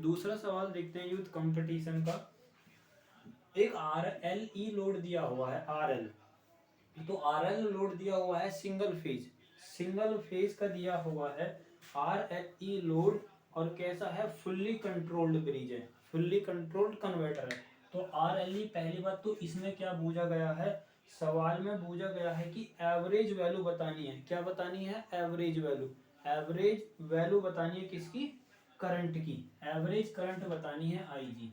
दूसरा सवाल देखते हैं यूथ कंपटीशन का। एक RLE लोड दिया हुआ है, RL। तो RL लोड दिया हुआ है सिंगल फेज का दिया हुआ है RLE लोड, और कैसा है, फुल्ली कंट्रोल्ड ब्रिज है, फुल्ली कंट्रोल्ड कन्वर्टर है। तो RLE पहली बात तो इसमें क्या पूछा गया है, सवाल में पूछा गया है कि एवरेज वैल्यू बतानी है। क्या बतानी है, एवरेज वैल्यू। एवरेज वैल्यू बतानी है किसकी, करंट की। एवरेज करंट बतानी है IG।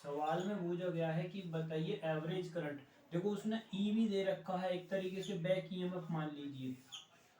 सवाल में पूछा गया है कि बताइए एवरेज करंट। देखो उसने ई भी दे रखा है, एक तरीके से बैक ईएमएफ मान लीजिए,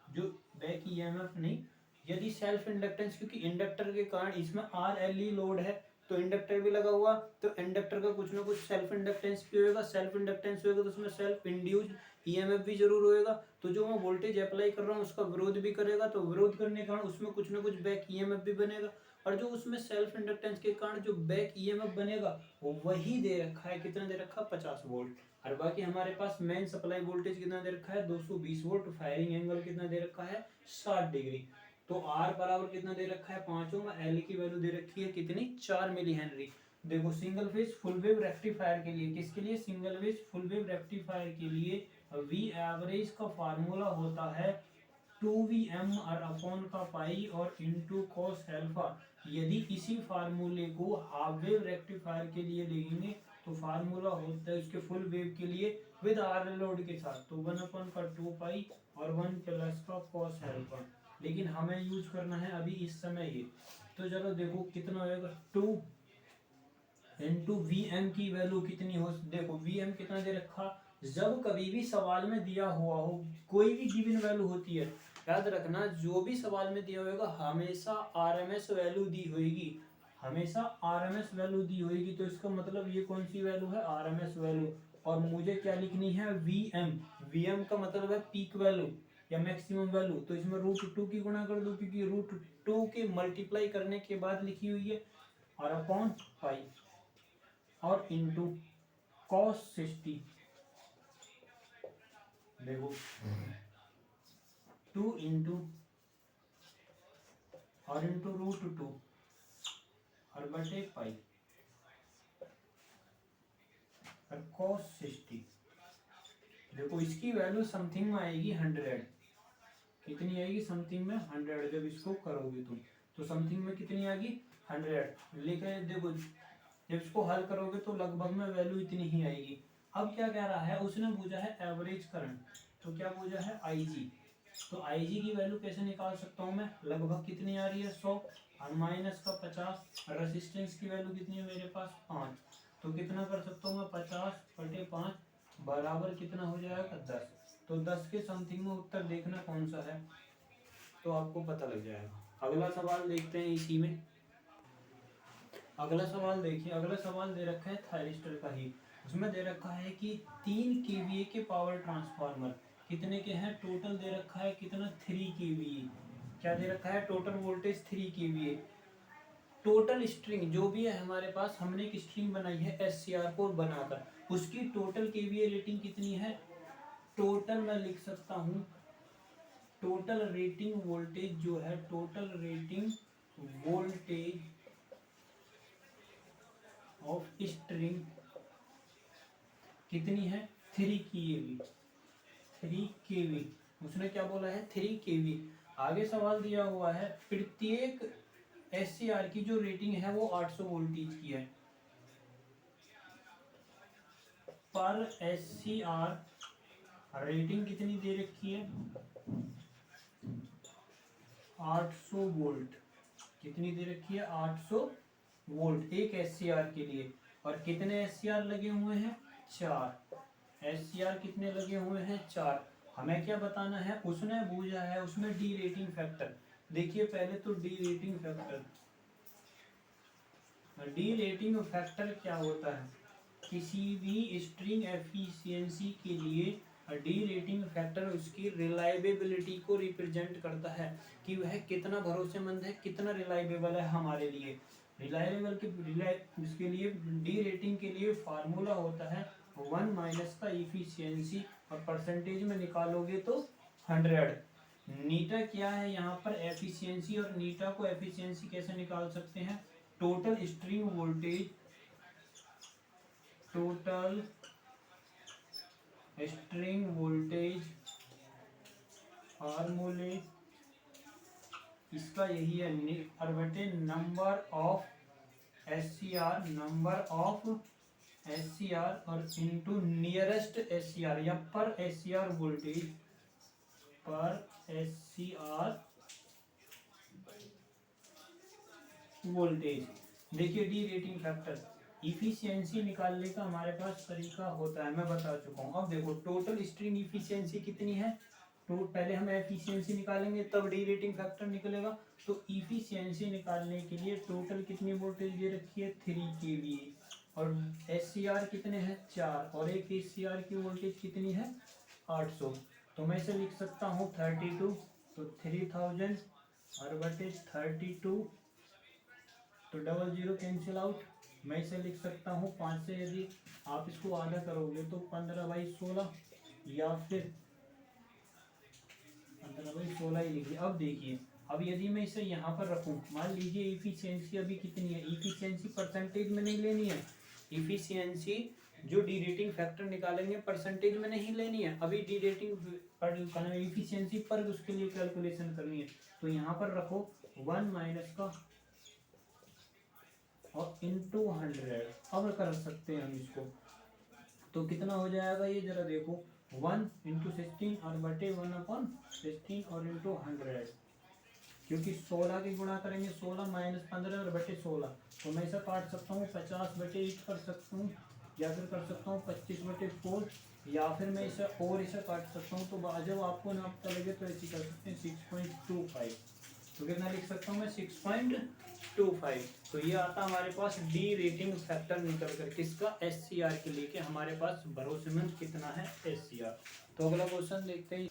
जो बैक ईएमएफ नहीं, यदि सेल्फ इंडक्टेंस, क्योंकि इंडक्टर के कारण इसमें RLE लोड है, तो इंडक्टर भी लगा हुआ, तो इंडक्टर का कुछ ना कुछ सेल्फ इंडक्टेंस भी होगा, सेल्फ इंडक्टेंस होगा तो उसमें सेल्फ इंड्यूस्ड ईएमएफ भी जरूर होएगा। तो जो मैं वोल्टेज अप्लाई कर रहा हूँ उसका विरोध भी करेगा, तो विरोध करने के कारण उसमें कुछ ना कुछ बैक ईएमएफ भी बनेगा, और जो उसमें सेल्फ इंडक्टेंस के कारण जो बैक ईएमएफ बनेगा वो वही दे रखा है, कितना दे रखा है, 50 वोल्ट। और बाकी हमारे पास मेन सप्लाई वोल्टेज कितना दे रखा है, 220 वोल्ट। फायरिंग एंगल कितना दे रखा है, 60 डिग्री। तो R बराबर कितना दे रखा है, 5 ओम। L की वैल्यू दे रखी है कितनी, 4 मिली हेनरी। देखो single phase full wave rectifier के लिए, किसके लिए, single phase full wave rectifier के लिए V एवरेज का फार्मूला होता है 2Vm और अपॉन का पाई और इंटू कॉस अल्फा। यदि इसी फार्मूले को हाफ वेव रेक्टिफायर के लिए लेंगे तो फार्मूला होता है उसके फुल वेव के लिए विद आर लोड के साथ, तो 1 का 2 पाई और 1 प्लस का कॉस अल्फा। लेकिन हमें यूज करना है अभी इस समय ये, तो चलो देखो कितना होगा, 2 इंटू Vm की वैल्यू कितनी हो, देखो Vm कितना दे रखा, जब कभी भी सवाल में दिया हुआ हो, कोई भी गिवन वैल्यू होती है, याद रखना जो भी सवाल में दिया होगा हमेशा RMS वैल्यू दी होगी, हमेशा RMS वैल्यू दी होगी। तो इसका मतलब ये कौन सी वैल्यू है, RMS वैल्यू। और मुझे क्या लिखनी है, Vm का मतलब है पीक वैल्यू या मैक्सिमम वैल्यू। तो इसमें √2 की गुणा कर दो, क्योंकि √2 के मल्टीप्लाई करने के बाद लिखी हुई है, और अपॉन पाई और इंटू कॉस 60। देखो 2 इंटू और इंटू √2 और बटे पाई और कॉस 60। देखो इसकी वैल्यू समथिंग में आएगी 100। कितनी आएगी, समथिंग में 100। जब इसको करोगे तुम तो समथिंग में कितनी आएगी, 100। लेकिन देखो जब इसको हल करोगे तो लगभग में वैल्यू इतनी ही आएगी। अब क्या कह रहा है, उसने पूछा है एवरेज करंट, तो क्या पूछा है, IG। तो IG की वैल्यू कैसे निकाल सकता हूँ मैं, लगभग कितनी आ रही है, 100 और माइनस का 50। रेसिस्टेंस की वैल्यू कितनी है मेरे पास, 5। तो कितना कर सकता हूँ मैं, 50 बटे 5 बराबर कितना हो जाएगा, 10। तो 10 के समथिंग में उत्तर देखना कौन सा है, तो आपको पता लग जाएगा। अगला सवाल देखते हैं इसी में। अगला सवाल देखिए, अगला सवाल दे रखा है थायरिस्टर का ही। उसमें दे रखा है कि 3 kVA के पावर ट्रांसफार्मर कितने के हैं, टोटल दे रखा है कितना, 3 kVA। क्या दे रखा है, total voltage 3 kVA। Total string जो भी है हमारे पास, हमने एक स्ट्रिंग बनाई है SCR4 बनाकर, उसकी टोटल kVA रेटिंग कितनी है, टोटल मैं लिख सकता हूँ, टोटल रेटिंग वोल्टेज जो है, total rating voltage of string कितनी है, 3 kV। 3 kV उसने क्या बोला है, 3 kV। आगे सवाल दिया हुआ है प्रत्येक SCR की जो रेटिंग है वो 800 वोल्टेज की है। पर SCR रेटिंग कितनी दे रखी है, 800 वोल्ट। कितनी दे रखी है, 800 वोल्ट एक SCR के लिए। और कितने SCR लगे हुए हैं, 4 SCR कितने लगे हुए हैं, 4। हमें क्या बताना है, उसने पूछा है उसमें डी रेटिंग फैक्टर। देखिए पहले तो D rating factor, D rating factor क्या होता है, किसी भी स्ट्रिंग एफिशिएंसी के लिए डी रेटिंग फैक्टर उसकी रिलायबिलिटी को रिप्रेजेंट करता है, कि वह कितना भरोसेमंद है, कितना रिलायबल है हमारे लिए। रिलायबल के इसके लिए डी रेटिंग के लिए फार्मूला होता है 1 माइनस का इफिशियंसी, और परसेंटेज में निकालोगे तो 100। नीटा क्या है यहाँ पर, एफिशिएंसी, और नीटा को एफिशिएंसी कैसे निकाल सकते हैं, total string voltage, total string voltage फार्मूले इसका यही है, बटे number of SCR, number of SCR और इनटू नियरेस्ट एससीआर या पर एससीआर वोल्टेज, पर एससीआर वोल्टेज। देखिए डी रेटिंग फैक्टर, इफिशियंसी निकालने का हमारे पास तरीका होता है, मैं बता चुका हूँ। अब देखो टोटल स्ट्रिंग इफिशियंसी कितनी है, तो पहले हम एफिशिएंसी निकालेंगे तब डी रेटिंग फैक्टर निकलेगा। तो इफिशिएंसी निकालने के लिए टोटल कितनी वोल्टेज दे रखी है 3 kVA और एससीआर कितने हैं 4 और एक एससीआर की वोल्टेज कितनी है 800। तो मैं इसे लिख सकता हूँ 32, तो 3000 और बटे 32, तो 00 कैंसिल आउट। मैं इसे लिख सकता हूँ 5 से यदि आप इसको आधा करोगे तो 15/16 या फिर 15/16 ही लिखिए। अब देखिए, अब यदि मैं इसे यहाँ पर रखूँ, मान लीजिए इफिशियंसी अभी कितनी है, इफिशियंसी परसेंटेज में नहीं लेनी है, इफिशियंसी जो डी रेटिंग फैक्टर निकालेंगे परसेंटेज में नहीं लेनी है, अभी डी रेटिंग पर इफिशियंसी पर उसके लिए कैलकुलेशन करनी है। तो यहाँ पर रखो 1 माइनस का और इंटू 100, अब कर सकते हैं हम इसको, तो कितना हो जाएगा ये जरा देखो, 1 इंटू 16 और बटे 1/16 और इंटू 100, क्योंकि 16 की गुणा करेंगे 16 माइनस 15 और बटे 16, तो मैं इसे काट सकता हूँ 50/8 कर सकता हूँ, या फिर कर सकता हूँ 25/4, या फिर मैं इसे और इसे काट सकता हूँ। तो जब आपको नापता लगे तो ऐसे कर सकते हैं 6.25, तो कितना लिख सकता हूँ मैं 6.25। तो ये आता हमारे पास डी रेटिंग फैक्टर निकल कर किसका एससीआर के लिए, कि हमारे पास भरोसेमंद कितना है एससीआर। तो अगला क्वेश्चन देखते हैं।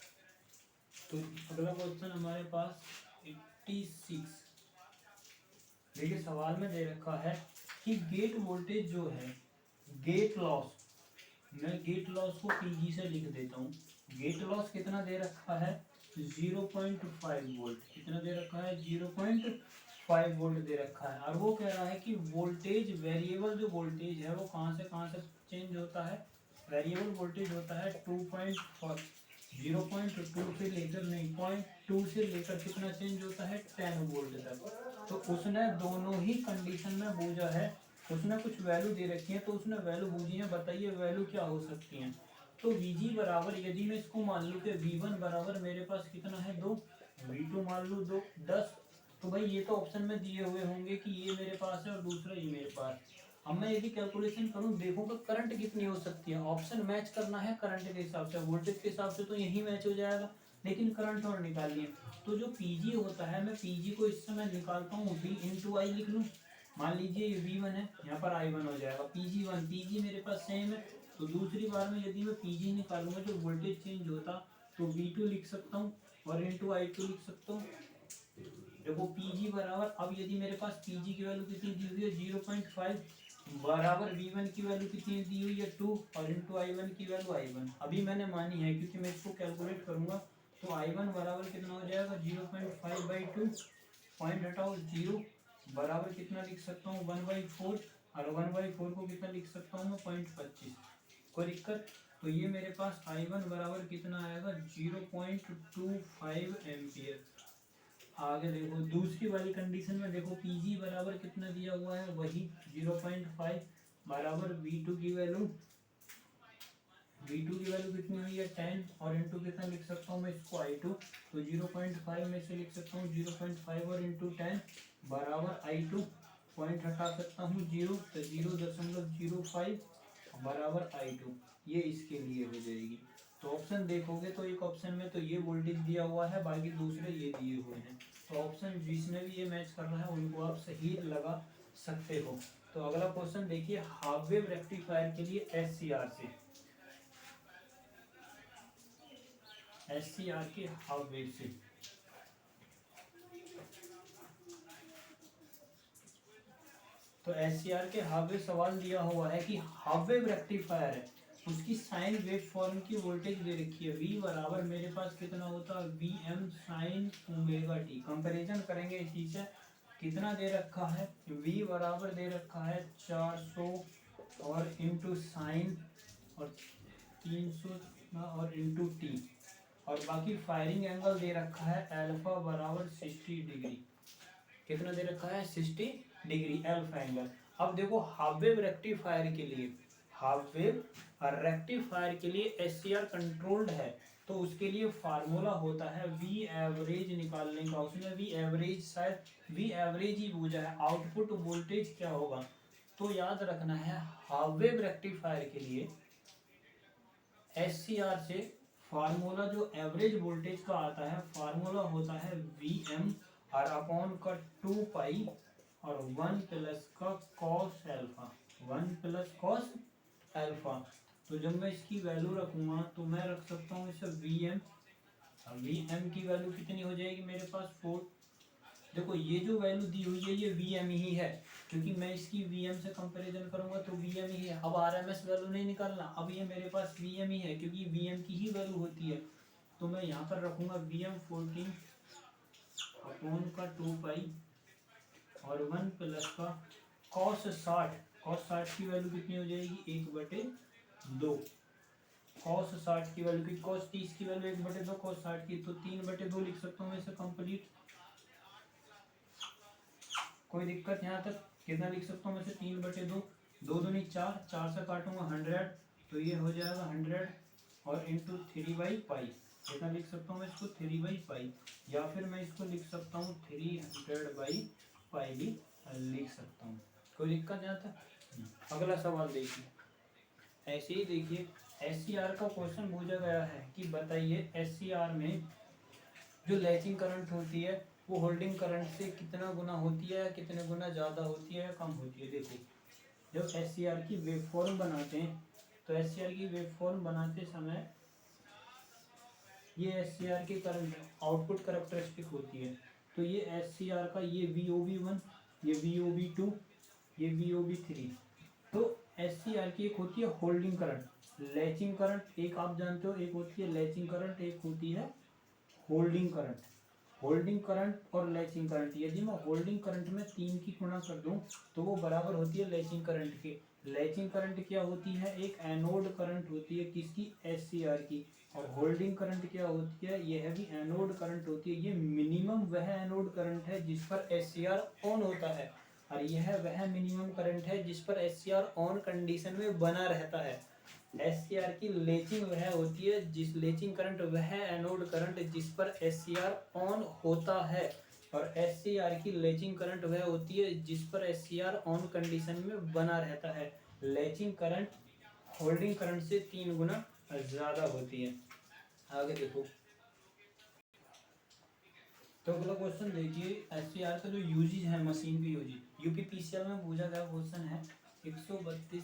तो अगला क्वेश्चन हमारे पास 86, देखिए सवाल में दे रखा है कि गेट वोल्टेज जो है, गेट लॉस, मैं गेट लॉस को पीजी से लिख देता हूँ। गेट लॉस कितना दे रखा है 0.5 वोल्ट, कितना दे रखा है 0.5 वोल्ट दे रखा है, और वो कह रहा है कि वोल्टेज वेरिएबल जो वोल्टेज है वो कहाँ से चेंज होता है, वेरिएबल वोल्टेज होता है 2.4, 0.2 से लेकर नहीं 0.2 से लेकर कितना चेंज होता है 10 वोल्ट तक। तो उसने दोनों ही कंडीशन में बूझा है, उसने कुछ वैल्यू दे रखी है, तो उसने वैल्यू बूझी है, बताइए वैल्यू क्या हो सकती है। तो Vg बराबर, यदि मैं इसको मान लूँ कि V1 बराबर मेरे पास कितना है 2, V2 मान लूँ 2 10, तो भाई ये तो ऑप्शन में दिए हुए होंगे कि ये मेरे पास है और दूसरा ये मेरे पास। अब मैं यदि कैलकुलेशन करूँ देखूंगा करंट कितनी हो सकती है, ऑप्शन मैच करना है करंट के हिसाब से, वोल्टेज के हिसाब से तो यही मैच हो जाएगा, लेकिन करंट और निकालिए। तो जो Pg होता है, मैं Pg को इस समय निकालता हूँ V इंटू आई लिख लूँ, मान लीजिए ये V1 है, यहाँ पर I1 हो जाएगा, Pg1 Pg मेरे पास सेम है, तो दूसरी बार में यदि मैं Pg निकालूंगा जो वोल्टेज चेंज होता, तो V2 लिख सकता हूँ और इंटू I2 लिख सकता हूँ। देखो Pg बराबर, अब यदि मेरे पास Pg की वैल्यू कितनी दी हुई है 0.5 बराबर V1 की वैल्यू कितनी दी हुई है 2 और इंटू I1 की वैल्यू I1 अभी मैंने मानी है, क्योंकि मैं इसको कैलकुलेट करूंगा। तो I1 बराबर कितना हो जाएगा 0.5/2, पॉइंट हटाओ 0, बराबर कितना लिख सकता हूँ 1/4, और 1/4 को कितना लिख सकता हूँ मैं 0.25, कोई दिक्कत। तो ये मेरे पास I1 बराबर कितना आएगा 0.25 एम्पियर। आगे देखो दूसरी वाली कंडीशन में, देखो Pg बराबर कितना दिया हुआ है वही 0.5 बराबर V2 की वैल्यू, V2 की वैल्यू कितनी हुई है 10 और इंटू कितना लिख सकता हूँ मैं इसको I2, तो 0.5 में से लिख सकता हूँ 0.5 और इंटू 10 बराबर I2, पॉइंट हटा सकता हूँ 0, तो 0.05 बराबर I2, ये इसके लिए हो जाएगी। तो ऑप्शन देखोगे तो एक ऑप्शन में तो ये वोल्टेज दिया हुआ है, बाकी दूसरे ये दिए हुए हैं, तो ऑप्शन जिसमें भी ये मैच कर रहा है उनको आप सही लगा सकते हो। तो अगला क्वेश्चन देखिए, हाफ वेव रेक्टिफायर के लिए एससीआर के हाफ वेव से, तो एससीआर के हाफ वेव सवाल दिया हुआ है कि हाफ वेव रेक्टिफायर है, उसकी साइन वेव फॉर्म की वोल्टेज दे रखी है, V बराबर मेरे पास कितना होता है Vm sine omega T. Comparison करेंगे इसी से कितना दे रखा है, v बराबर दे रखा है 400 और इंटू साइन और 300 और इंटू टी, और बाकी फायरिंग एंगल दे रखा है अल्फा बराबर 60 डिग्री। कितना दे रखा है, 60 डिग्री अल्फा एंगल। अब देखो हाफ वेव रेक्टिफायर के लिए, हाफ वेव रेक्टिफायर के लिए एससीआर कंट्रोल्ड है, तो उसके लिए फार्मूला होता है वी एवरेज निकालने का। उसमें वी एवरेज शायद वी एवरेज ही पूछा है, आउटपुट वोल्टेज क्या होगा। तो याद रखना है हाफ वेव रेक्टिफायर के लिए एससीआर से फार्मूला जो एवरेज वोल्टेज का आता है, फार्मूला होता है वी एम और अपॉन का 2 पाई और 1 प्लस का cos alpha, 1 plus cos alpha. तो जब मैं इसकी वैल्यू रखूंगा तो मैं रख सकता हूँ इसे वी एम। वी एम की वैल्यू कितनी हो जाएगी मेरे पास 4। देखो ये जो वैल्यू दी हुई है ये वी एम ही है, क्योंकि मैं इसकी वी एम से कंपैरिजन करूंगा तो वी एम ही है। अब आर एम एस वैल्यू नहीं निकालना, अब ये मेरे पास वी एम ही है क्योंकि वी एम की ही वैल्यू होती है। तो मैं यहाँ पर रखूंगा वी एम 14 अपॉन का 2 पाई और 1 प्लस का कॉस 60। कॉस 60 की वैल्यू कितनी हो जाएगी 1/2। कॉस 60 की वैल्यू की, कॉस 30 की वैल्यू 1/2, कॉस 60 की तो 3/2 लिख सकता हूँ मैं इसे कंप्लीट। कोई दिक्कत यहाँ तक, कितना लिख सकता हूँ मैं इसे 3/2, 2 दूनी 4, 4 से काटूंगा 100 तो ये हो जाएगा 100 और इंटू 3/पाई। कितना लिख सकता हूँ मैं इसको 3/पाई, या फिर मैं इसको लिख सकता हूँ 300/पाई भी लिख सकता हूँ। कोई दिक्कत यहाँ तक। अगला सवाल देखिए, ऐसे ही देखिए एससीआर का क्वेश्चन पूछा गया है कि बताइए एससीआर में जो लैचिंग करंट होती है वो होल्डिंग करंट से कितना गुना होती है, कितने गुना ज़्यादा होती है या कम होती है। देखो जब एससीआर की वेवफॉर्म बनाते हैं तो एससीआर की वेवफॉर्म बनाते समय ये एससीआर की करंट आउटपुट करैक्टरिस्टिक होती है। तो ये एससीआर का ये VOB1, ये VOB2, ये VOB3। तो एससीआर की एक होती है होल्डिंग करंट, लैचिंग करंट एक आप जानते हो, एक होती है लैचिंग करंट, एक होती है होल्डिंग करंट। होल्डिंग करंट और लैचिंग करंट, यदि मैं होल्डिंग करंट में 3 की गुणा कर दूं तो वो बराबर होती है लैचिंग करंट के। लैचिंग करंट क्या होती है, एक एनोड करंट होती है किसकी, एससीआर की। और होल्डिंग करंट क्या होती है, यह भी एनोड करंट होती है। ये मिनिमम वह एनोड करंट है जिस पर एससीआर ऑन होता है, और यह वह मिनिमम करंट है जिस पर एससीआर ऑन कंडीशन में बना रहता है। एससीआर की लेचिंग वह होती है जिस लेचिंग करंट वह एनोड करंट जिस पर एससीआर ऑन होता है, और एससीआर की लेचिंग करंट वह होती है जिस पर एससीआर ऑन कंडीशन में बना रहता है। लेचिंग करंट होल्डिंग करंट से 3 गुना ज्यादा होती है। आगे देखो, तो अगला क्वेश्चन देखिए एससीआर का जो यूजेज है, मशीन के यूजेज यूपीपीसीएल में पूछा गया क्वेश्चन है 132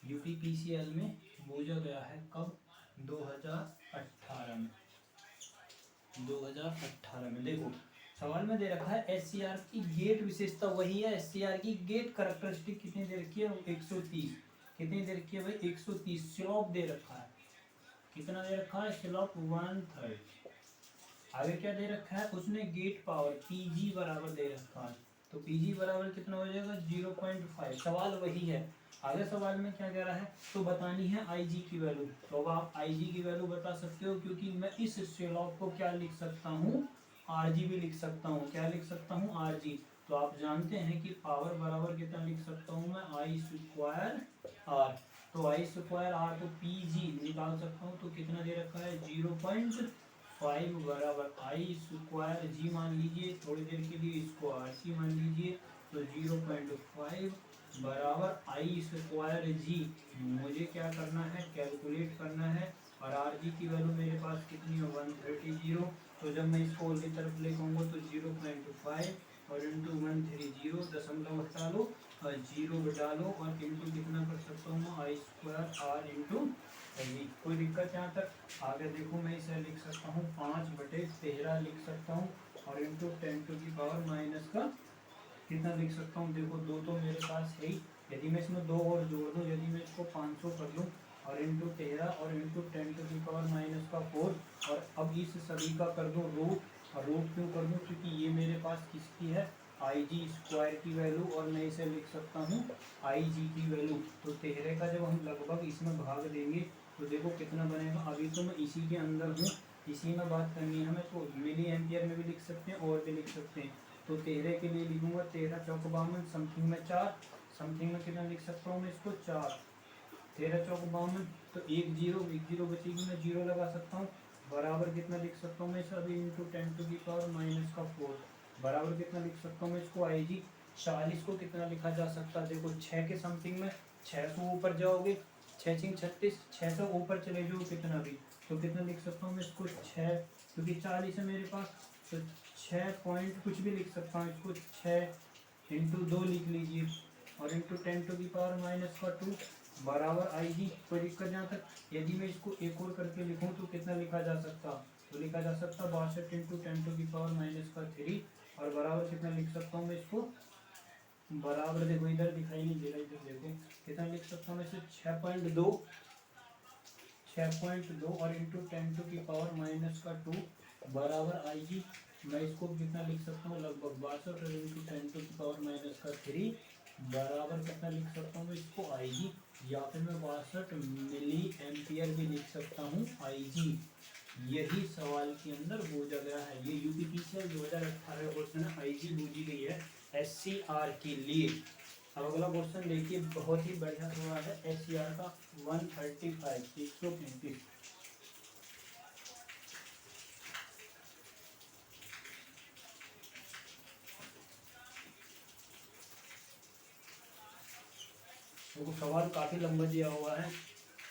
यूपीपीसीएल में पूछा गया है कब, 2018 में। 2018 में देखो सवाल में दे रखा है एससीआर की गेट विशेषता वही है, एससीआर की गेट कैरेक्टरिस्टिक कितनी दे रखी है 130। कितनी दे रखी है भाई 130। स्लोप दे रखा है, कितना दे रखा है स्लोप 1/3। आगे क्या दे रखा है उसने गेट पावर पीजी बराबर दे रखा है, तो पीजी बराबर कितना हो जाएगा 0.5। सवाल वही है। आगे सवाल में क्या कह रहा है, तो बतानी है आईजी की वैल्यू। तो अब आप आईजी की वैल्यू बता सकते हो, क्योंकि मैं इस स्लोप को क्या लिख सकता हूँ आरजी भी लिख सकता हूँ। क्या लिख सकता हूँ आरजी। तो आप जानते हैं कि पावर बराबर कितना लिख सकता हूँ मैं I² R। तो I² R तो पीजी निकाल सकता हूँ, तो कितना दे रखा है 0.5 बराबर I² मान लीजिए, थोड़ी देर के लिए इसको RC मान लीजिए, तो 0.5 बराबर I²G। मुझे क्या करना है कैलकुलेट करना है, और RG की वैल्यू मेरे पास कितनी है 130। तो जब मैं इसको उल्टी तरफ लिखूंगा तो 0.5 और इंटू 130 दशमलव हटा लो और 0 डालो और इंटू कितना कर सकता हूँ मैं I² R इंटू जी। कोई दिक्कत यहाँ तक। आगे देखो मैं इसे लिख सकता हूँ 5/13 लिख सकता हूँ, और इंटू 10⁻⁻ का कितना लिख सकता हूँ, देखो 2 तो मेरे पास है ही, यदि मैं इसमें 2 और जोड़ दूँ, यदि मैं इसको 500 कर लूँ और इंटू 13 और इंटू 10⁻⁻⁴। और अब इस सभी का कर दो रूट। और रूट क्यों कर दूँ, क्योंकि ये मेरे पास किसकी है, आई जी स्क्वायर की वैल्यू, और मैं इसे लिख सकता हूँ आई जी की वैल्यू। तो 13 का जब हम लगभग इसमें भाग देंगे तो देखो कितना बनेगा। अभी तो मैं इसी के अंदर हूँ, इसी में बात करनी है हमें, तो मिली एम्पियर में भी लिख सकते हैं और भी लिख सकते हैं। तो 13 के लिए लिखूंगा 13 चौक 52, समथिंग में 4, समथिंग में कितना लिख सकता हूँ मैं इसको 4, 13 चौक 52, तो एक जीरो बचेगी, मैं जीरो लगा सकता हूँ। बराबर कितना लिख सकता हूँ मैं इसे अभी इंटू 10⁻⁻⁴, बराबर कितना लिख सकता हूँ मैं इसको आई जी 40 को कितना लिखा जा सकता है, देखो 6 के समथिंग में 600 ऊपर जाओगे, 6 6 36, 600 ऊपर चले जाओ कितना भी, तो कितना लिख सकता हूँ मैं इसको 6, क्योंकि 40 है मेरे पास, तो 6 पॉइंट कुछ भी लिख सकता हूँ इसको, 6 इंटू 2 लिख लीजिए, और इंटू 10⁻⁻2 बराबर आई जी। कोई दिक्कत जहाँ तक। यदि मैं इसको एक और करके लिखूँ तो कितना लिखा जा सकता, तो लिखा जा सकता 62 इंटू 10⁻⁻3, और बराबर कितना लिख सकता हूँ मैं इसको, बराबर देखो इधर दिखाई नहीं दे रहा, इधर देखो कितना लिख सकता हूँ मैं इसे 6.2, 6.2 और इंटू 10⁻⁻2 बराबर आई जी। मैं इसको कितना लिख सकता हूँ, लगभग 62 इंटू 10⁻3 बराबर कितना लिख सकता हूँ मैं इसको आई जी, या फिर मैं 62 मिली एम्पियर भी लिख सकता हूँ आई जी। यही सवाल के अंदर पूछा गया है, ये यूपीपीसीएल 2018 क्वेश्चन आई जी पूछी गई है एससीआर के लिए। अब अगला क्वेश्चन देखिए, बहुत ही बढ़िया सवाल है एससीआर का 135 135। देखो सवाल काफी लंबा दिया हुआ है,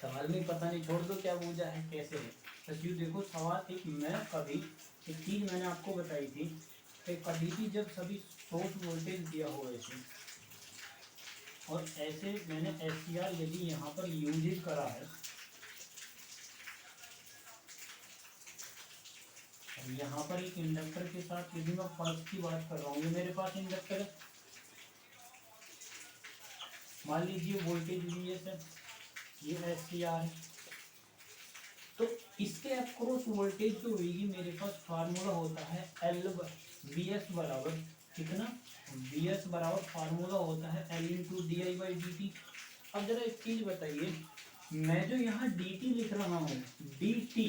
सवाल में पता नहीं, छोड़ दो क्या पूछा है कैसे है। बस यूँ देखो सवाल एक चीज मैंने आपको बताई थी कि कभी भी जब सभी सोर्स वोल्टेज दिया हुआ ऐसे, और ऐसे मैंने एससीआर यदि यहाँ पर यूज करा है, यहाँ पर एक इंडक्टर के साथ यदि मैं पल्स की बात कर रहा हूँ, ये मेरे पास इंडक्टर है, मान लीजिए वोल्टेज वीएस है, ये एससीआर है, तो इसके अक्रॉस वोल्टेज जो होगी मेरे पास फार्मूला होता है एल वी एस बराबर कितना, वी एस बराबर फार्मूला होता है L into D I by D T. अब जरा एक चीज बताइए, मैं जो यहाँ डी टी लिख रहा हूँ, डी टी,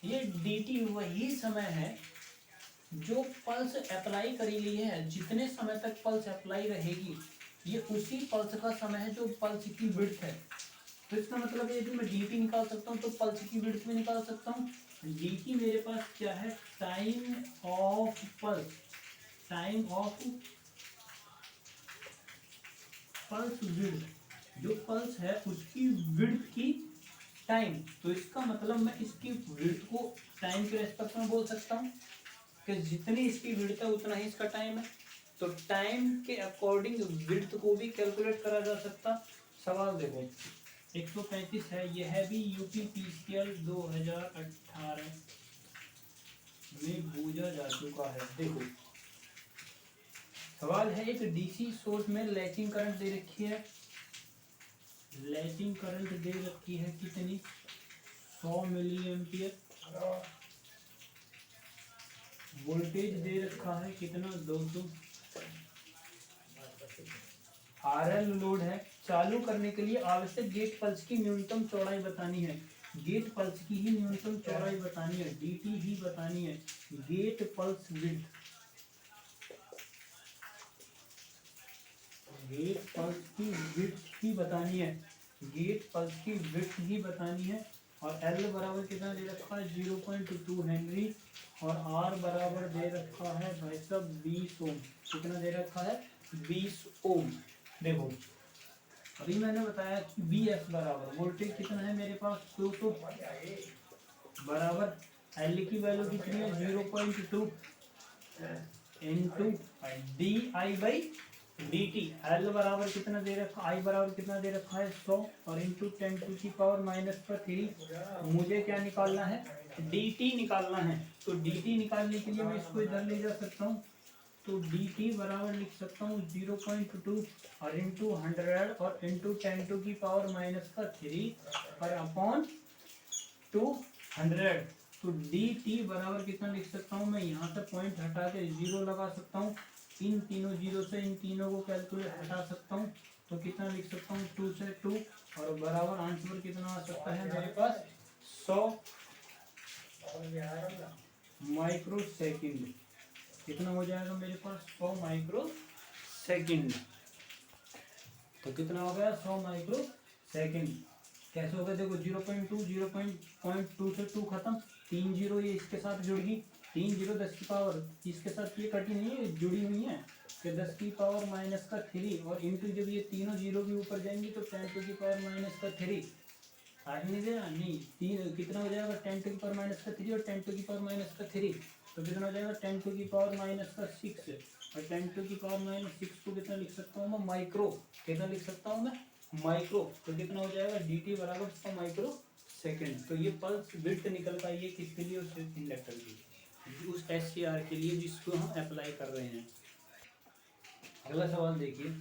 ये डी टी वही समय है जो पल्स अप्लाई करी ली है, जितने समय तक पल्स अप्लाई रहेगी ये उसी पल्स का समय है जो पल्स की विड्थ है। तो इसका मतलब है यदि मैं dt निकाल सकता हूँ तो पल्स की विड्थ भी निकाल सकता हूँ। dt मेरे पास क्या है, time of pulse, time of pulse width, जो पल्स है उसकी विड्थ की टाइम। तो इसका मतलब मैं इसकी विड्थ को टाइम के रेस्पेक्ट में बोल सकता हूँ कि जितनी इसकी विड्थ है उतना ही इसका टाइम है। तो टाइम के अकॉर्डिंग विड्थ को भी कैलकुलेट करा जा सकता। सवाल देखो 135 है, यह भी यूपीपीसीएल 2018 में पूछा जा चुका है। देखो सवाल है, एक डीसी सोर्स में लैचिंग करंट दे रखी है, लैचिंग करंट दे रखी है कितनी, 100 मिली एम्पियर, वोल्टेज दे रखा है कितना 200, आरएल लोड है। चालू करने के लिए आवश्यक गेट पल्स की न्यूनतम चौड़ाई बतानी है, गेट पल्स की ही न्यूनतम चौड़ाई बतानी है, डीटी ही बतानी है, gate pulse width, gate pulse की विड्थ ही बतानी है, गेट पल्स की विड्थ ही बतानी है। और एल बराबर कितना दे रखा है 0.2 हेनरी, और आर बराबर दे रखा है भाई साहब 20 ओम, कितना दे रखा है 20 ओम। देखो अभी मैंने बताया कि बी एस बराबर वोल्टेज कितना है मेरे पास 200, बराबर एल की वैल्यू कितनी है 0.2 into D I by D T. L बराबर कितना दे रखा, आई बराबर कितना दे रखा है 100, और इंटू 10⁻⁻3। मुझे क्या निकालना है, डी टी निकालना है। तो डी टी निकालने के लिए मैं इसको इधर ले जा सकता हूँ, तो डी टी बराबर लिख सकता हूँ 0.2 और इंटू 100 और इंटू 10⁻³ और अपॉन 200। तो डी टी बराबर कितना लिख सकता हूँ मैं, यहाँ से पॉइंट हटा के 0 लगा सकता हूँ, इन तीनों जीरो से इन तीनों को कैलकुलेट हटा सकता हूँ, तो कितना लिख सकता हूँ 2 से 2 और बराबर आंसर कितना आ सकता है मेरे पास 100 माइक्रो सेकेंड। कितना हो जाएगा मेरे पास 100 माइक्रो सेकेंड। तो कितना हो गया 100 माइक्रो सेकेंड। कैसे हो गया देखो 0.2 से 2 खत्म, 3 जीरो ये इसके साथ जुड़ गई, 3 जीरो 10 की पावर इसके साथ ये कटी नहीं है, जुड़ी हुई है, फिर 10⁻³ और इंटू जब ये तीनों जीरो भी ऊपर जाएंगे तो 10⁻³ आगे नहीं देना नहीं, तीन कितना हो जाएगा 10⁻³ और 10⁻³ तो कितना हो जाएगा 10⁻⁻6 और 10⁻⁻6 को कितना लिख सकता हूँ मैं माइक्रो, कितना लिख सकता हूँ मैं माइक्रो, तो कितना हो जाएगा डी टी बराबर 100 माइक्रो सेकेंड। तो ये पल्स विड्थ निकल का ये किसके लिए, उस इंडक्टर के लिए, उस SCR के लिए जिसको हम अप्लाई कर रहे हैं। अगला सवाल देखिए,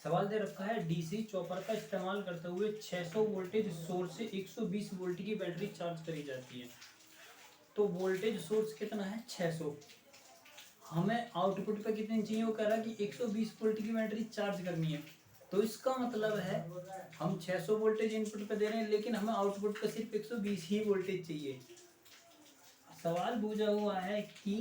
सवाल दे रखा है डीसी चॉपर का इस्तेमाल करते हुए 600 वोल्टेज सोर्स से 120 वोल्ट की बैटरी चार्ज करी जाती है। तो वोल्टेज सोर्स कितना है 600, हमें आउटपुट पे कितनी चाहिए, वो कह रहा है कि 120 वोल्ट की बैटरी चार्ज करनी है। तो इसका मतलब है हम 600 वोल्टेज इनपुट पे दे रहे हैं लेकिन हमें आउटपुट पे सिर्फ 120 ही वोल्टेज चाहिए। सवाल पूछा हुआ है कि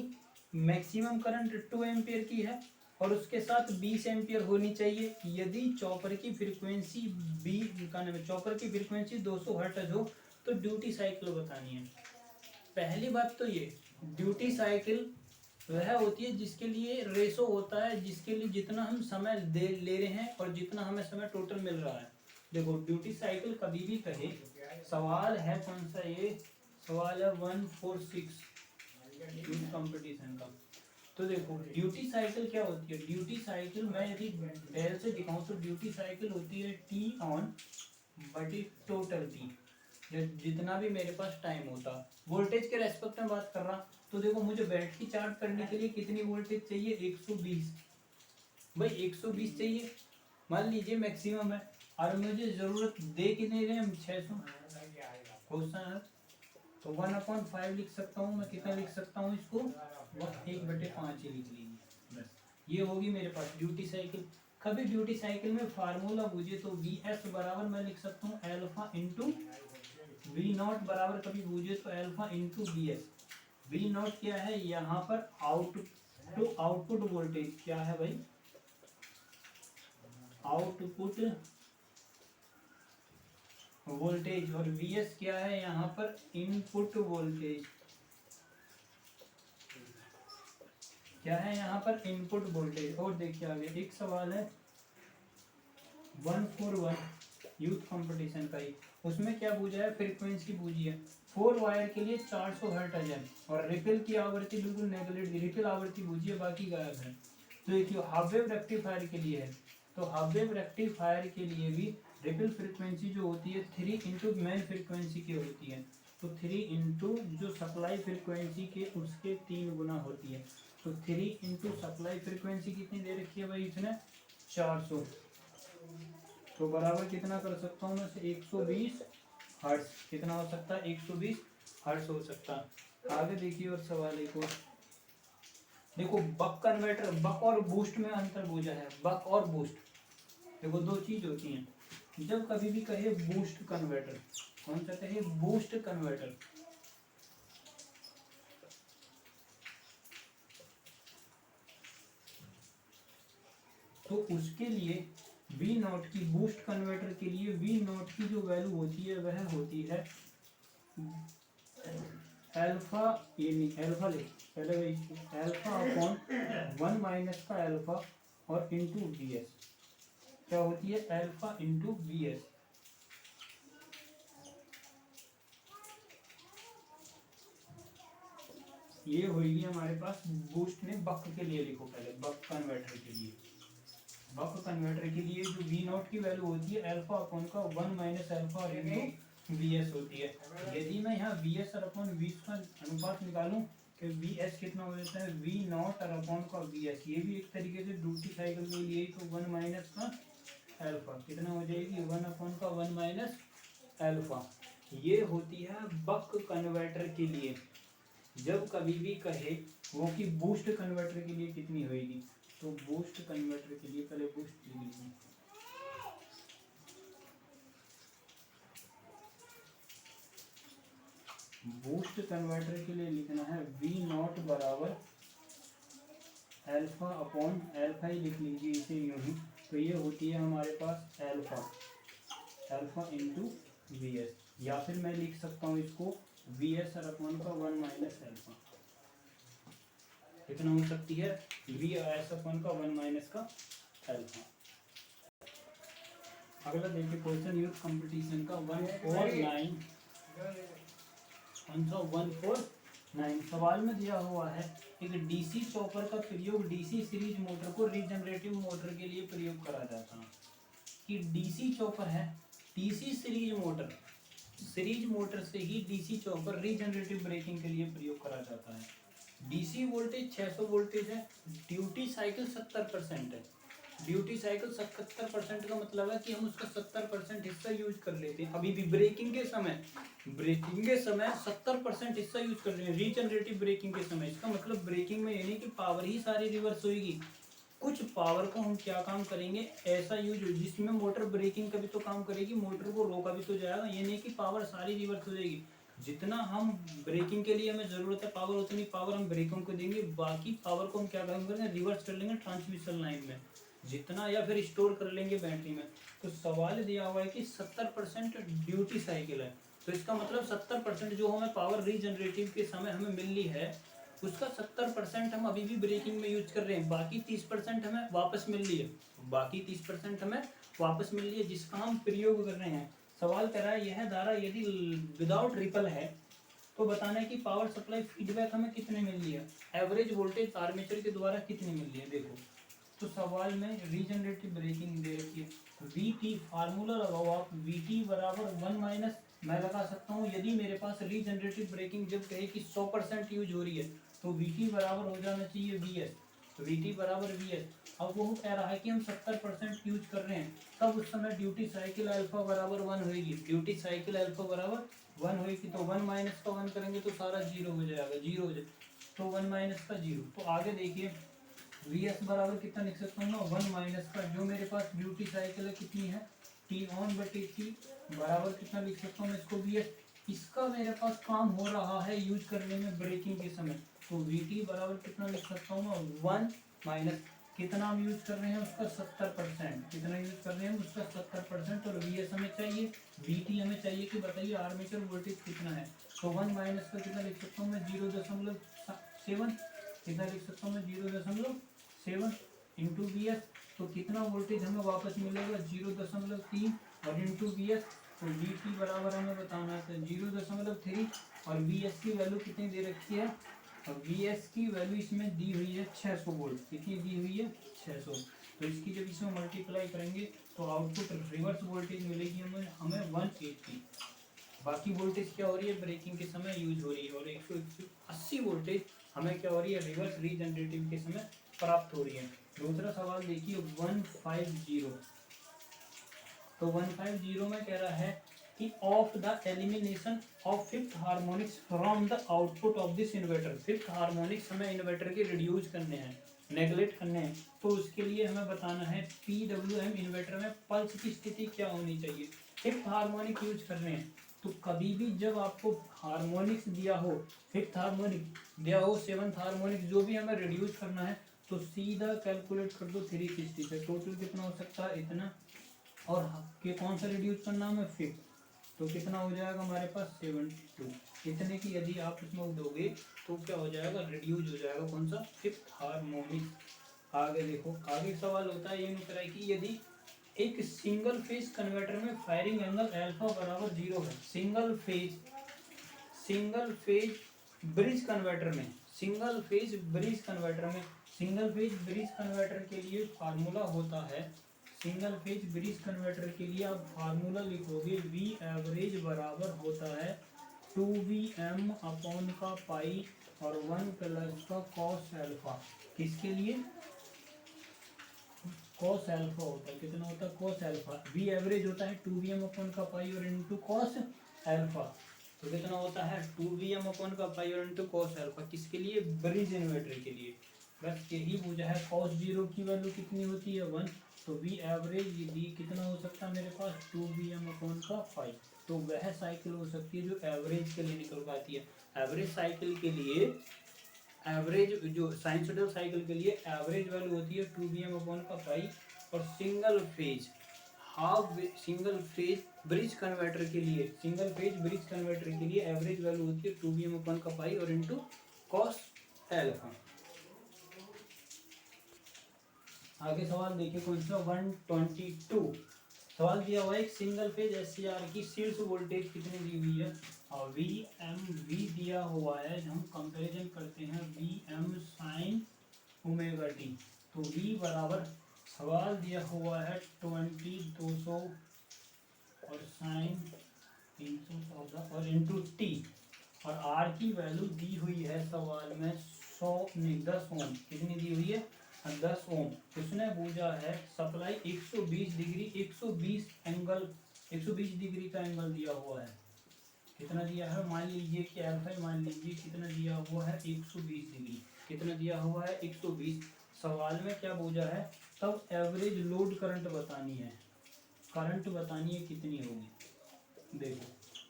मैक्सिमम करंट 2 एम्पियर की है और उसके साथ 20 एम्पियर होनी चाहिए यदि चॉपर की फ्रीक्वेंसी चॉपर की फ्रीक्वेंसी 200 हर्ट्ज हो तो ड्यूटी साइकिल बतानी है। पहली बात तो ये ड्यूटी साइकिल वह होती है जिसके लिए रेशो होता है, जिसके लिए जितना हम समय ले रहे हैं और जितना हमें समय टोटल मिल रहा है। देखो ड्यूटी साइकिल कभी भी कहे, सवाल है कौन सा, ये सवाल है 146 कंपटीशन का। तो देखो ड्यूटी साइकिल क्या होती है, ड्यूटी साइकिल मैं यदि डेल से दिखाऊं तो ड्यूटी साइकिल होती है टी ऑन बटी टोटल टी, जितना भी मेरे पास टाइम होता। वोल्टेज के रेस्पेक्ट में बात कर रहा, तो देखो मुझे बैटरी चार्ज करने के लिए कितनी वोल्टेज चाहिए 120, भाई 120 चाहिए, मान लीजिए मैक्सिमम है और मुझे जरूरत दे कितने रहे हम 600 क्वेश्चन है, तो 1/5 लिख सकता हूँ मैं, कितना लिख सकता हूँ इसको 1/5 ही लिख लीजिए बस। ये होगी मेरे पास ड्यूटी साइकिल। कभी ड्यूटी साइकिल में फार्मूला पूछे तो VS बराबर मैं लिख सकता हूँ अल्फा इंटू V0 बराबर कभी पूछे तो अल्फा इंटू BS। V0 क्या है यहाँ पर आउटपुट वोल्टेज क्या है भाई, आउटपुट वोल्टेज, और VS क्या है यहाँ पर इनपुट वोल्टेज, क्या है यहाँ पर इनपुट वोल्टेज। और देखिए आगे एक सवाल है 141 यूथ कंपटीशन का ही, उसमें क्या पूछा है फ्रीक्वेंसी पूछी है 4 वायर के लिए 400 हर्ट्ज है और रिपल की आवृत्ति बिल्कुल नेगलेक्ट, रिपल आवृत्ति पूछी है बाकी गायब है। तो देखिए हाफ वेव रेक्टिफायर के लिए है, तो हाफ वेव रेक्टिफायर के लिए भी रिपल फ्रीक्वेंसी जो होती है 3 इंटू मेन फ्रीक्वेंसी की होती है, तो 3 इंटू जो सप्लाई फ्रीक्वेंसी के उसके 3 गुना होती है, तो 3 इंटू सप्लाई फ्रीक्वेंसी कितनी दे रखी है भाई इसने 400, तो बराबर कितना कर सकता हूँ मैं 120 हर्ट्ज, कितना हो सकता है 120 हर्ट्ज हो सकता है। आगे देखिए और सवाल एक और, देखो बक कन्वर्टर, बक और बूस्ट में अंतर पूछा है, बक और बूस्ट देखो दो चीज होती हैं, जब कभी भी कहे बूस्ट कन्वर्टर, कौन सा कहे बूस्ट कन्वर्टर, तो उसके लिए V0 की बूस्ट कन्वर्टर के लिए V0 की जो वैल्यू होती है वह होती है अल्फा, ये नहीं अल्फा ले पहले अल्फा अपॉन 1 माइनस का अल्फा और इंटू VS, क्या होती है अल्फा इंटू VS। ये होगी हमारे पास बूस्ट में बक के लिए, लिखो पहले बक कन्वर्टर के लिए, बक कन्वर्टर के लिए जो V0 की वैल्यू होती है अल्फा अपॉन का 1 माइनस अल्फा इंटू VS होती है। यदि मैं यहाँ VS और अपॉन VS का अनुपात निकालूं कि वी एस कितना हो जाता है वी नॉट और अपॉन का वी एस, ये भी एक तरीके से ड्यूटी साइकिल के लिए, तो वन माइनस का एल्फा कितना हो जाएगी वन अपॉन का वन माइनस एल्फा। ये होती है बक कन्वर्टर के लिए। जब कभी भी कहे वो कि बूस्ट कन्वर्टर के लिए कितनी होगी, तो बूस्ट कन्वर्टर के लिए पहले बूस्ट लिख लीजिए, बूस्ट कन्वर्टर के लिए लिखना है वी नॉट बराबर एल्फा अपॉन एल्फा ही लिख लीजिए इसे यूं ही। तो ये होती है हमारे पास एल्फा इंटू वी एस, या फिर मैं लिख सकता हूँ इसको वी एस और अपॉन का वन माइनस एल्फा, कितना हो सकती है वी एस अपॉन का वन माइनस का एल्फा। अगला देखिए क्वेश्चन यूथ कंपटीशन का 149 सवाल में दिया हुआ है एक डीसी चॉपर का प्रयोग डीसी सीरीज मोटर को रीजनरेटिव मोटर के लिए प्रयोग करा जाता है। कि डीसी चॉपर है, डीसी सीरीज मोटर से ही डीसी चॉपर रीजनरेटिव ब्रेकिंग के लिए प्रयोग करा जाता है। डीसी वोल्टेज 600 वोल्टेज है, ड्यूटी साइकिल 70% है। ड्यूटी साइकिल 77% का मतलब है कि हम उसका 70% हिस्सा यूज कर लेते हैं। अभी भी ब्रेकिंग के समय 70% हिस्सा यूज कर रहे हैं रीजनरेटिव ब्रेकिंग के समय। इसका मतलब ब्रेकिंग में ये नहीं कि पावर ही सारी रिवर्स होगी, कुछ पावर को हम क्या काम करेंगे ऐसा यूज हो जिसमें मोटर ब्रेकिंग का भी तो काम करेगी, मोटर को रोका भी तो जाएगा। ये नहीं कि पावर सारी रिवर्स हो जाएगी। जितना हम ब्रेकिंग के लिए हमें जरूरत है पावर, उतनी पावर हम ब्रेकिंग को देंगे, बाकी पावर को हम क्या काम करेंगे रिवर्स कर लेंगे ट्रांसमिशन लाइन में जितना, या फिर स्टोर कर लेंगे बैटरी में। तो सवाल दिया हुआ है कि 70% ड्यूटी साइकिल है, तो इसका मतलब 70% जो हमें पावर रीजनरेटिव के समय हमें मिल रही है उसका 70% हम अभी भी ब्रेकिंग में यूज कर रहे हैं, बाकी 30% हमें वापस मिल रही है, बाकी 30% हमें वापस मिल रही है जिसका हम प्रयोग कर रहे हैं। सवाल कर रहा है यह धारा यदि विदाउट रिपल है तो बताना है कि पावर सप्लाई फीडबैक हमें कितने मिल रही है, एवरेज वोल्टेज आर्मेचर के द्वारा कितनी मिल रही है। देखो तो सवाल में रीजनरेटिव ब्रेकिंग दे रखी है, वी टी फार्मूला लगाओ आप, वी टी बराबर वन माइनस मैं लगा सकता हूँ यदि मेरे पास रीजनरेटिव ब्रेकिंग जब कहे कि 100% यूज हो रही है तो वी टी बराबर हो जाना चाहिए वी एस, वी टी बराबर वी एस। अब वो कह रहा है कि हम 70% यूज कर रहे हैं, तब उस समय ड्यूटी साइकिल अल्फा बराबर 1 होगी, ड्यूटी साइकिल अल्फा बराबर 1 होगी। तो 1 माइनस का 1 करेंगे तो सारा जीरो हो जाएगा, जीरो हो जाए तो 1 माइनस का जीरो। तो आगे देखिए वी एस बराबर कितना लिख सकता हूँ ना 1 माइनस का जो मेरे पास ड्यूटी साइकिल है कितनी है टी ऑन बटे टी बराबर कितना लिख सकता हूँ मैं इसको वी एस। इसका मेरे पास काम हो रहा है यूज करने में ब्रेकिंग के समय, तो वी टी बराबर कितना लिख सकता हूँ मैं 1 माइनस कितना हम यूज कर रहे हैं उसका 70%, कितना यूज कर रहे हैं उसका 70%, और वी एस हमें चाहिए, वी टी हमें चाहिए कि बताइए आर्मेचर वोल्टेज कितना है। तो 1 माइनस का कितना लिख सकता हूँ मैं 0.7 कितना लिख सकता हूँ मैं 0.7 इंटू वी एस। तो कितना वोल्टेज हमें वापस मिलेगा 0.3 और इंटू वी एस, तो वी टी बराबर हमें बताना है 0.3 और वी एस की वैल्यू कितनी दे रखी है, और वी एस की वैल्यू इसमें दी हुई है 600 वोल्ट, कितनी दी हुई है 600। तो इसकी जब इसमें मल्टीप्लाई करेंगे तो आउटपुट रिवर्स वोल्टेज मिलेगी हमें 180। बाकी वोल्टेज क्या हो रही है ब्रेकिंग के समय यूज हो रही है, और 180 वोल्टेज हमें क्या हो रही है रिवर्स रीजनरेटिव के समय प्राप्त हो रही है। दूसरा सवाल देखिए 150, तो 150 में कह रहा है कि of the elimination of fifth harmonics from the output of this inverter. Fifth harmonics हमें इन्वर्टर के रिड्यूस करने हैं, नेगलेक्ट करने हैं, तो उसके लिए हमें बताना है PWM इन्वर्टर में पल्स की स्थिति क्या होनी चाहिए। फिफ्थ हार्मोनिक यूज कर रहे हैं तो कभी भी जब आपको हार्मोनिक्स दिया हो, फिफ्थ हार्मोनिक दिया हो, सेवंथ हार्मोनिक जो भी हमें रिड्यूस करना है तो सीधा कैलकुलेट कर दो 360 से, टोटल कितना हो सकता है इतना, और के कौन सा रिड्यूस करना है फिफ्थ, तो कितना हो जाएगा हमारे पास 72। इतने की यदि आप इसमें दोगे तो क्या हो जाएगा रिड्यूस हो जाएगा कौन सा फिफ्थ हार्मोनिक। आगे देखो आगे सवाल होता है ये कह कि यदि एक सिंगल फेज कन्वर्टर में फायरिंग एंगल अल्फा बराबर 0 है, सिंगल फेज ब्रिज कन्वर्टर में, सिंगल फेज ब्रिज कन्वर्टर के लिए फार्मूला होता है, सिंगल फेज ब्रिज कन्वर्टर के लिए आप फार्मूला लिखोगे वी एवरेज बराबर होता है 2Vm अपॉन का पाई और 1 प्लस का कॉस एल्फा। किसके लिए? कॉस एल्फा होता है, कितना होता है? Cos alpha. वी एवरेज होता है 2Vm अपॉन का पाई और इंटू कॉस एल्फा। तो कितना होता है? 2Vm अपॉन का पाई और इंटू कॉस एल्फा। किसके लिए? ब्रिज इन्वर्टर के लिए। बस यही पूछा है। कॉस जीरो की वैल्यू कितनी होती है? 1। तो वी एवरेज डी कितना हो सकता है मेरे पास? 2Vm अपॉन का पाई। तो वह साइकिल हो सकती है जो एवरेज के लिए निकल पाती है। एवरेज साइकिल के लिए, एवरेज जो साइनसोइडल साइकिल के लिए एवरेज वैल्यू होती है 2Vm अपॉन का पाई। और single phase single phase bridge converter के लिए, सिंगल फेज ब्रिज कन्वर्टर के लिए एवरेज वैल्यू होती है 2Vm अपॉन का पाई और इंटू कॉस एल्फा। आगे सवाल देखिए कौन सा? 122 सवाल दिया हुआ है एक सिंगल फेज एससीआर की शीर्ष वोल्टेज कितनी दी हुई है और वी दिया हुआ है। हम कंपैरिजन करते हैं Vm साइन ओमेगा टी। तो V बराबर, सवाल दिया हुआ है 200 और साइन 314 और इंटू टी, और R की वैल्यू दी हुई है सवाल में 100 नहीं 10 ओम। कितनी दी हुई है? 10 ओम। उसने पूछा है सप्लाई 120 डिग्री 120 डिग्री का एंगल दिया हुआ है। कितना दिया है? मान लीजिए कि अल्फा, मान लीजिए कितना दिया हुआ है? 120 डिग्री। कितना दिया हुआ है? 120। सवाल में क्या पूछा है? तब एवरेज लोड करंट बतानी है। करंट बतानी है कितनी होगी। देखो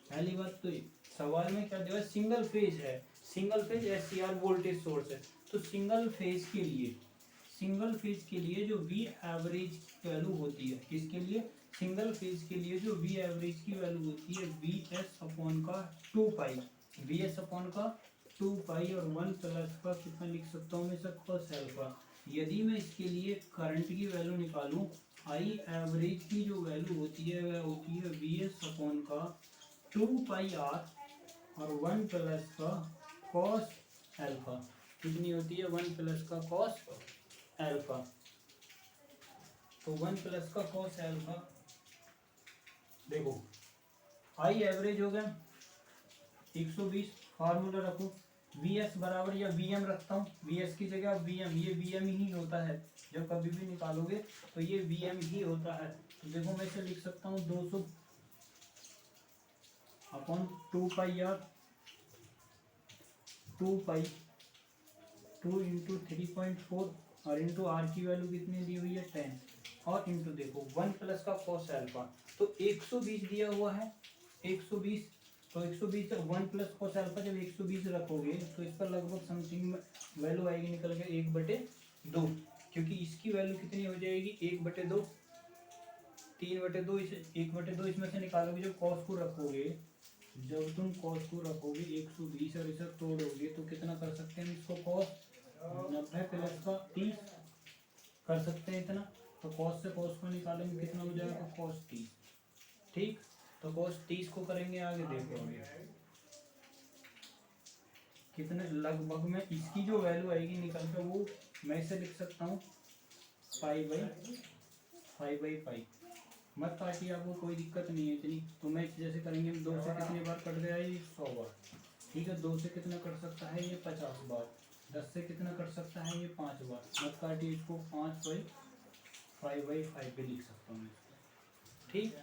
पहली बात तो सवाल में क्या दिया है? सिंगल फेज है, single phase SCR voltage source है। तो सिंगल फेज के लिए जो वी एवरेज वैल्यू होती है, किसके लिए? सिंगल फेज के लिए जो वी एवरेज की वैल्यू होती है Vs अपॉन का 2 पाई, Vs अपॉन का 2 पाई और 1 प्लस का कितना लिख सकता हूँ मैं सब? Cos alpha. यदि मैं इसके लिए करंट की वैल्यू निकालूं, आई एवरेज की जो वैल्यू होती है वह होती है Vs अपॉन का 2 पाई आर और 1 प्लस का कॉस एल्फा। कितनी होती है? 1 प्लस का कॉस एल्फा। तो 1 प्लस का कॉस एल्फा, देखो आई एवरेज हो गया 120। फार्मूला रखो Vs बराबर, या Vm रखता हूँ, Vs की जगह Vm, ये Vm ही होता है। जब कभी भी निकालोगे तो ये Vm ही होता है। तो देखो मैं इसे लिख सकता हूँ 200 upon 2 pi r, 2 pi 2 into 3.4 और इंटू आर की वैल्यू कितनी दी हुई है? 10 और इंटू देखो 1 प्लस का कॉस एल्फा। तो 120 दिया हुआ है, 120। तो 120 1 प्लस कॉस एल्फा जब 120 रखोगे तो इस पर लगभग समथिंग वैल्यू आएगी निकल के 1/2, क्योंकि इसकी वैल्यू कितनी हो जाएगी? 1/2, 3/2। इसे 1/2 इसमें से निकालोगे। जब कॉस को रखोगे, जब तुम कॉस को रखोगे 120 और इसे तोड़ोगे तो कितना कर सकते हैं इसको? कॉस 90 प्लस का 30 कर सकते हैं इतना। तो कॉस से कॉस को निकालेंगे कितना हो जाएगा? कॉस 30। ठीक, तो कॉस 30 को करेंगे आगे। देखो आगे कितने लगभग में इसकी जो वैल्यू आएगी निकल कर, वो मैं इसे लिख सकता हूँ 5/5। मत काटिए, आपको कोई दिक्कत नहीं है इतनी। तो मैं जैसे करेंगे 2 से कितनी बार कट गया? ये 100 बार। ठीक है, 2 से कितना कट सकता है? ये 50 बार। 10 से कितना कट सकता है? ये 5 बार। मत काटिए इसको, 5/5 भी लिख सकता हूँ। ठीक,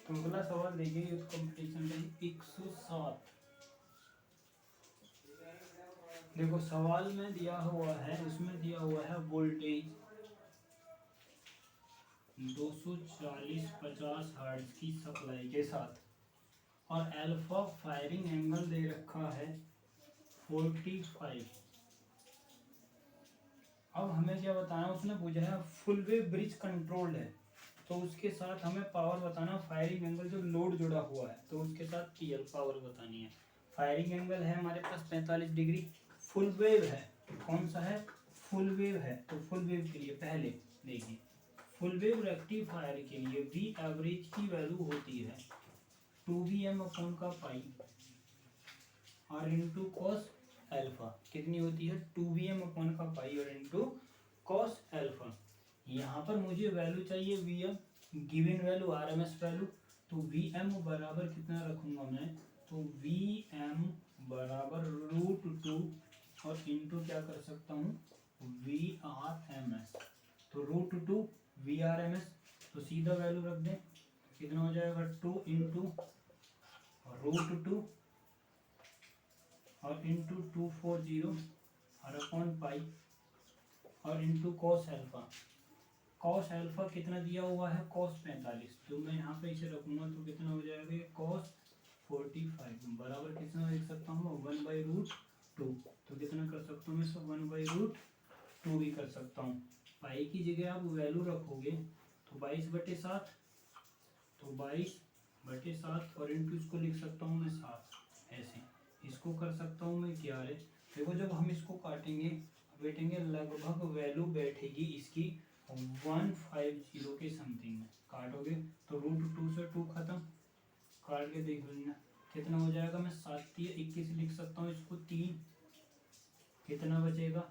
तो अगला सवाल देखिए इस कंपटीशन का 107। देखो सवाल में दिया हुआ है, उसमें दिया हुआ है वोल्टेज 240-50 हर्ट्ज की सप्लाई के साथ और अल्फा फायरिंग एंगल दे रखा है 45। अब हमें क्या बताना? उसने पूछा है फुल वेव ब्रिज कंट्रोल्ड है, तो उसके साथ हमें पावर बताना। फायरिंग एंगल जो लोड जुड़ा हुआ है तो उसके साथ पीएल पावर बतानी है। फायरिंग एंगल है हमारे पास 45 डिग्री। फुल वेव है, कौन सा है? फुल वेव है। तो फुल वेव के लिए पहले देखिए, फुल वेव रेक्टिफायर के लिए वी एवरेज की वैल्यू होती है 2Vm अपॉन का पाई और इंटू कॉस एल्फा। कितनी होती है? 2Vm अपॉन का पाई और इंटू कॉस एल्फा। यहाँ पर मुझे वैल्यू चाहिए Vm, given value RMS value. तो वी एम बराबर कितना रखूंगा मैं, तो वी एम बराबर √2 और इंटू क्या कर सकता हूँ वी आर एम एस। तो √2 वी आर एम एस, तो सीधा वैल्यू रख दें, कितना हो जाएगा 2 इंटू √2 और इंटू 240 और अपॉन पाई और into cos alpha. Cos alpha कितना दिया हुआ है cos 45, तो मैं यहाँ पे इसे रखूंगा तो कितना हो जाएगा ये cos 45 बराबर कितना लिख सकता हूँ 1/√2। तो कितना कर सकता हूँ मैं इसको 1/√2 भी कर सकता हूँ। पाई की जगह आप वैल्यू रखोगे तो 22/7, तो 22/7 और इंटू इसको लिख सकता हूँ मैं 7, ऐसे इसको कर सकता हूँ मैं 11। देखो जब हम इसको काटेंगे बैठेंगे लगभग वैल्यू बैठेगी इसकी 150 के समथिंग में। काटोगे तो √2 से 2 खत्म, काट के देख लेना कितना हो जाएगा। मैं 7 या 21 लिख सकता हूँ इसको 3, कितना बचेगा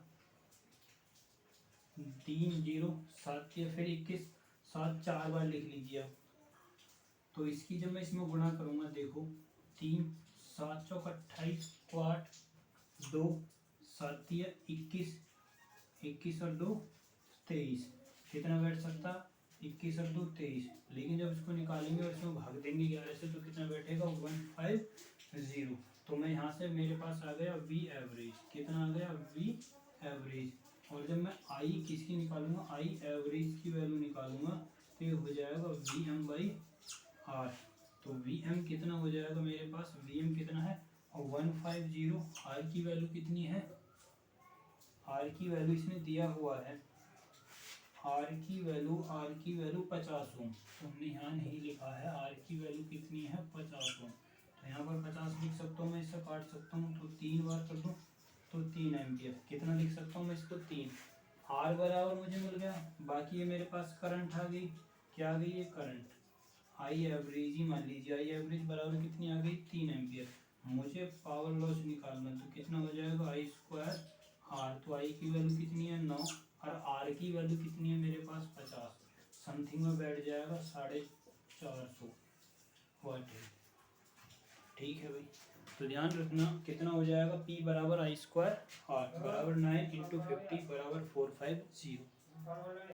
3 0 7 या फिर 21, 7 4 बार लिख लीजिए आप। तो इसकी जब मैं इसमें गुणा करूँगा देखो 3 7 चौक 28 को 8 2 7 या 21, 21 और 2 23, कितना बैठ सकता 21 और 2 23। लेकिन जब इसको निकालेंगे और इसमें भाग देंगे 11 से तो कितना बैठेगा 150। तो मैं यहाँ से मेरे पास आ गया वी एवरेज, कितना आ गया वी एवरेज। और जब मैं आई किसकी निकालूंगा आई एवरेज की वैल्यू निकालूंगा तो ये हो जाएगा वी एम बाई आर। तो वी एम कितना हो जाएगा मेरे पास, वी एम कितना है 150। आर की वैल्यू कितनी है, आर की वैल्यू इसमें दिया हुआ है, आर की वैल्यू 50 ओम। तो हमने यहाँ नहीं लिखा है आर की वैल्यू कितनी है 50 ओम। तो यहाँ पर 50 लिख सकता हूँ मैं, इससे काट सकता हूँ तो 3 बार कर दूँ तो 3 एम्पियर। कितना लिख सकता हूँ मैं इसको 3। आर बराबर मुझे मिल गया, बाकी ये मेरे पास करंट आ गई, क्या आ गई ये करंट आई एवरेज ही मान लीजिए। आई एवरेज बराबर कितनी आ गई 3 एम्पियर। मुझे पावर लॉस निकालना तो कितना हो जाएगा आई स्क्वायर आर। तो आई की वैल्यू कितनी है 9 और आर की वैल्यू कितनी है मेरे पास 50, समथिंग में बैठ जाएगा 450 वाट। ठीक है भाई, तो ध्यान रखना कितना हो जाएगा P बराबर आई स्क्वायर आर बराबर 9 × 50 बराबर 450।